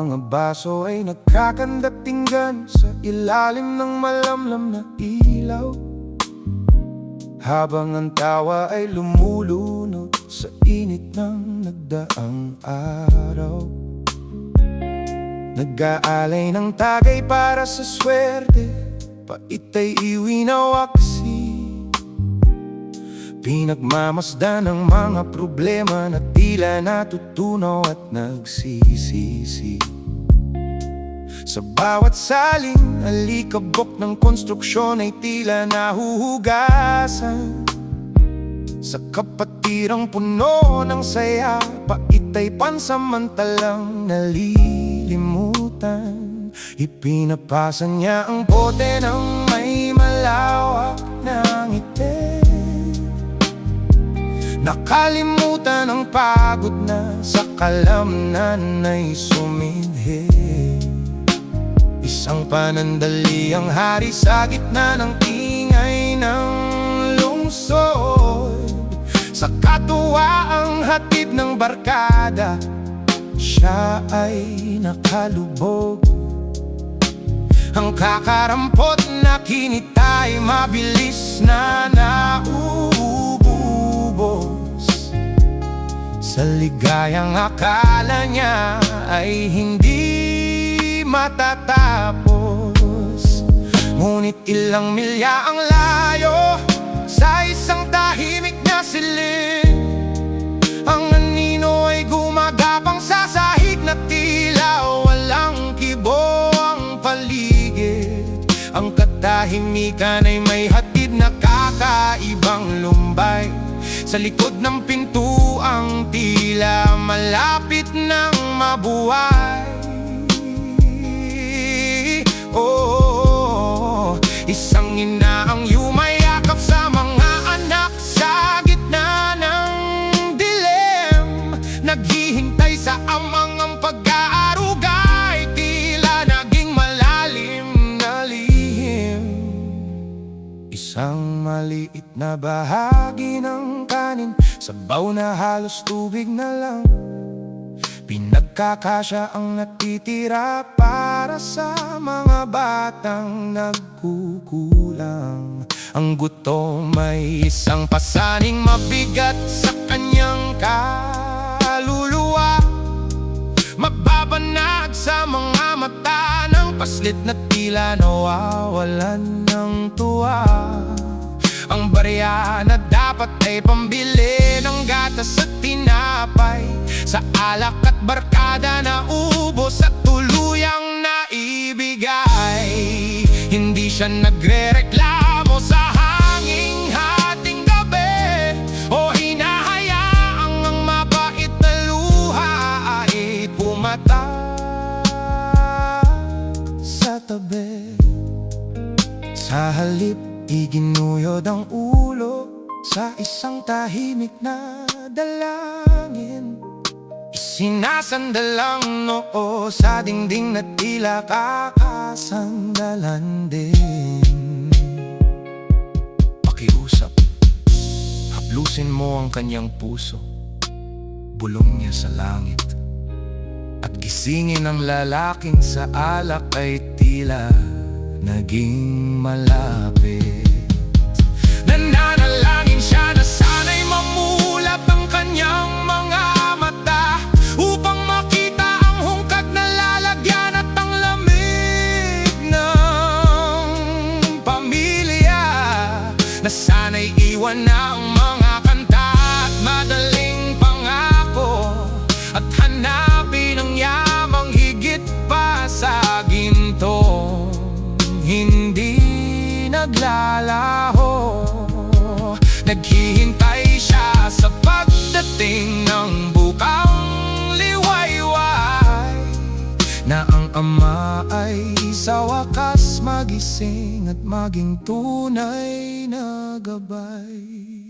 mga baso ay nagkakandatinggan sa ilalim ng malamlam na ilaw, habang ang tawa ay lumulunod sa init ng nagdaang araw. Nag-aalay ng tagay para sa swerte, pait ay iwi na waksi. Pinagmamasdan ang mga problema na tila natutunaw at nagsisisi. Sa bawat saling alikabok ng konstruksyon ay tila nahuhugasan. Sa kapatirang puno ng saya, pait ay pansamantalang nalilimutan. Ipinapasa niya ang bote ng may malawak na ngiti. Nakalimutan ang pagod na sa kalamnan ay sumidhi. Isang panandaliang hari sa gitna ng ingay ng lungsod. Sa katuwaang hatid ng barkada, siya ay nakalubog. Ang kakarampot na kinita ay mabilis na nauubos. Sa ligayang akala niya ay hindi matatapos. Ngunit ilang milya ang layo sa isang tahimik na silid, ang anino ay gumagapang sa sahig na tila walang kibo ang paligid. Ang katahimikan ay may hatid na kakaibang lumbay. Sa likod ng pintuang tila malapit nang mabuhay. Oh, isang ina ang yumayakap sa mga anak sa gitna ng dilim. Naghihintay sa amang ang pag-aaruga ay tila naging malalim na lihim. Isang maliit na bahagi ng kanin, sabaw na halos tubig na lang. Pinagkakasya ang natitira para sa mga batang nagkukulang. Ang gutom ay isang pasaning mabigat sa kanyang kaluluwa. Mababanag sa mga mata ng paslit na tila nawawalan ng tuwa. Ang barya na dapat ay pambili ng gatas at tinapay, sa alak at barkada na ubos at tuluyang naibigay. Hindi siya nagrereklamo sa hanging hating gabi, o hinahayaang ang mabait na luha ay pumatak sa tabi. Sa halip, iginuyod ang ulo sa isang tahimik na dalangin. Isinasandal ang noo sa dingding na tila kakasandalan din. Pakiusap, haplusin mo ang kanyang puso, bulong niya sa langit. At gisingin ang lalaking sa alak ay tila naging malapit. Nananalangin siya na sana'y mamulap ang kanyang mga mata, upang makita ang hungkag na lalagyan at ang lamig ng pamilya. Na sana'y iwan na ang mga kanta at madaling pangako, at hanapin ang yamang higit pa sa ginto. Hindi naglalaho, naghihintay siya sa pagdating ng bukang liwayway, na ang ama ay sa wakas magising at maging tunay na gabay.